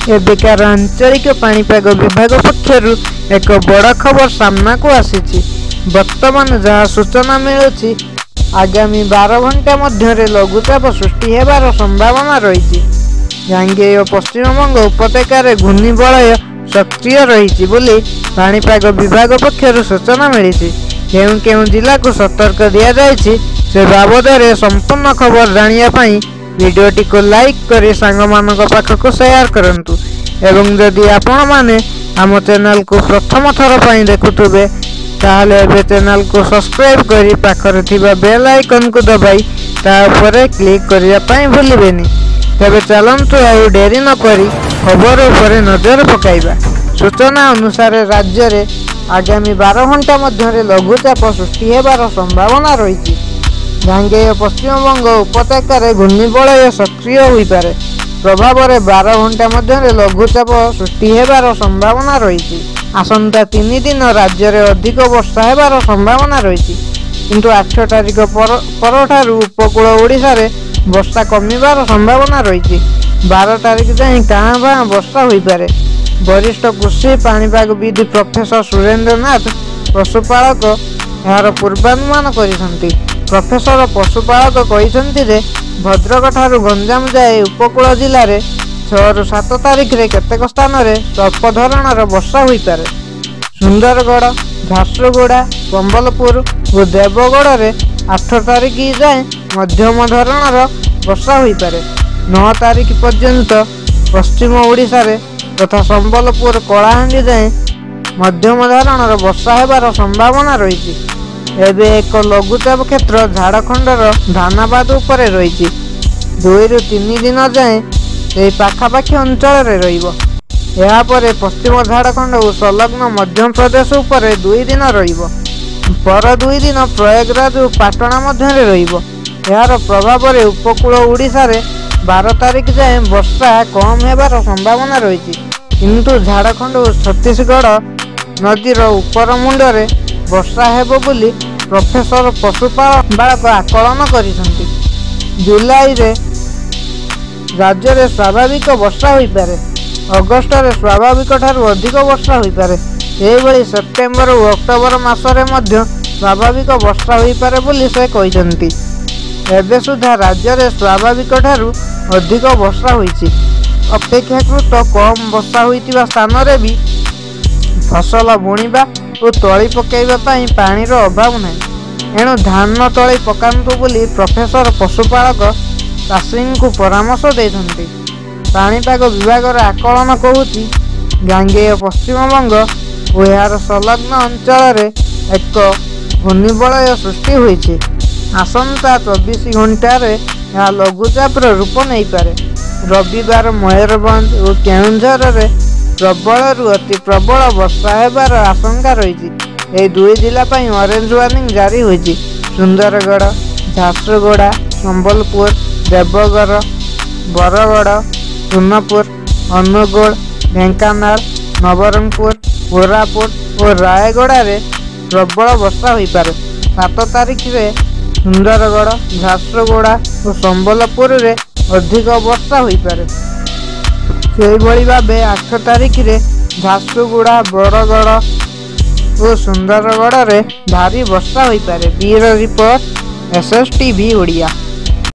एबेकार आंचलिक पाणीपाग विभाग पक्षरु एक बड़ खबर सामना को आसी। वर्तमान जहाँ सूचना मिलुछि आगामी 12 घंटा मध्य लघुचाप सृष्टि हेबार संभावना रही। गांगेय पश्चिमबंग उपत्यकार घूर्णिबलय सक्रिय रही बोली पाणीपाग विभाग पक्षरु सूचना मिली। केउं केउं जिला को सतर्क दिया जायछि से बाबद में संपूर्ण खबर जानिया वीडियोटी को लाइक करी सांगमानक पाखक शेयर करंतु एवं जदि आपण माने आम चैनल को प्रथम थर पई देखुथुबे ताहले एबे चैनल को सब्सक्राइब करी पाखरे थिबा बेल आइकन को दबाई ता ऊपर क्लिक करिया पई भूलिबेनी। तबे चलंतु आ डेरी न करी खबर ऊपर नजर पकाइबा। सूचना अनुसार राज्य रे आगामी 12 घंटा मध्य लघुचाप सृष्टि हेबार संभावना रही। गांगेय पश्चिमबंग उपत्यकार घूर्णिबलय सक्रिय हो पारे प्रभाव में 12 घंटा मध्य लघुचाप सृष्टि हेबार संभावना रही। आसंता 3 दिन राज्य में अधिक वर्षा हेबार संभावना रही किंतु 8 तारिख पर उपकूल ओडिशा रे वर्षा कमिबार संभावना रही। 12 तारिख जाए काँ भाँ वर्षा हो पारे। वरिष्ठ कृषि पाणीपागविद प्रोफेसर सुरेंद्र नाथ पशुपालक यार पूर्वानुमान करिसंती। प्रोफेसर पशुपालक कहिसंती जे भद्रक ठारू गंजाम जाए उपकूल जिले में 6 ରୁ 7 तारिख रे केतेक स्थान रे स्वल्प धरणर वर्षा हो पारे। सुंदरगढ़, झारसुगुड़ा, संबलपुर और देवगढ़ रे 8 तारिख जाए मध्यम धरणर वर्षा हो पारे। 9 तारिख पर्यंत पश्चिम ओडिशा रे तथा संबलपुर कलाहांडी जाए मध्यम धरणर वर्षा हेबार संभावना रही। एबे एक लघुचाप क्षेत्र झारखंडर धानाबाद उपरे रही 2 ରୁ 3 दिन जाए यही पाखापाखी अंचल रही। पश्चिम झारखंड और संलग्न मध्य प्रदेश उपरे 2 दिन पर 2 दिन प्रयागराज और पाटना मध्य यार प्रभाव में उपकूल ओडिशा रे 12 तारिख जाए वर्षा कम हेबार संभावना रही किंतु झारखंड और छत्तीसगढ़ नदीर उपर मुंडरे वर्षा हेबो बोली प्रोफेसर पशुपालक आकलन करिसंती। जुलाई रे राज्य रे स्वाभाविक वर्षा हो पारे। अगस्त रे स्वाभाविक ठारू अधिक वर्षा हो पारे। एभली सेप्टेम्बर और अक्टोबर मासरे मध्य स्वाभाविक वर्षा हो पारे बोली से कहिसंती। एबे सुधा राज्य रे स्वाभाविक ठारू अधिक वर्षा होईछि। अपेक्षाकृत कम वर्षा होइतिबा स्थान रे भी फसल बुणिबा और तली पकाइबा पई पानीर अभाव नहीं। एणु धान तली पकांतु बोली प्रोफेसर पशुपालक चाषी को परामर्श देइछन्ति। पाणीपाग विभाग आकलन कहूछि गांगेय पश्चिमबंग और यार संलग्न अंचल एक घूर्णिबलय सृष्टि होइछि। आसंता 24 घंटा यह लघुचाप रूप नहीं पारे। रविवार मयूरभंज और केउंझर रे प्रबल अति प्रबल वर्षा हेबार आशंका रही। यह 2 जिला ऑरेंज वार्निंग जारी होइछि। सुंदरगढ़, झारसुगुड़ा, संबलपुर, देवगढ़, बरगढ़, सोनपुर, अनुगुल, ढेंकानाल, नवरंगपुर, कोरापुट और रायगढ़ रे प्रबल वर्षा हो पारे। 7 तारिख रे सुंदरगढ़, झारसुगुड़ा और संबलपुर रे अधिक वर्षा हो पारे। सेही भाव 8 तारिख रे झारसुगुड़ा, बरगढ़ और सुंदरगढ़ रे भारी वर्षा हो पारे। Bureau report SSTV Odia.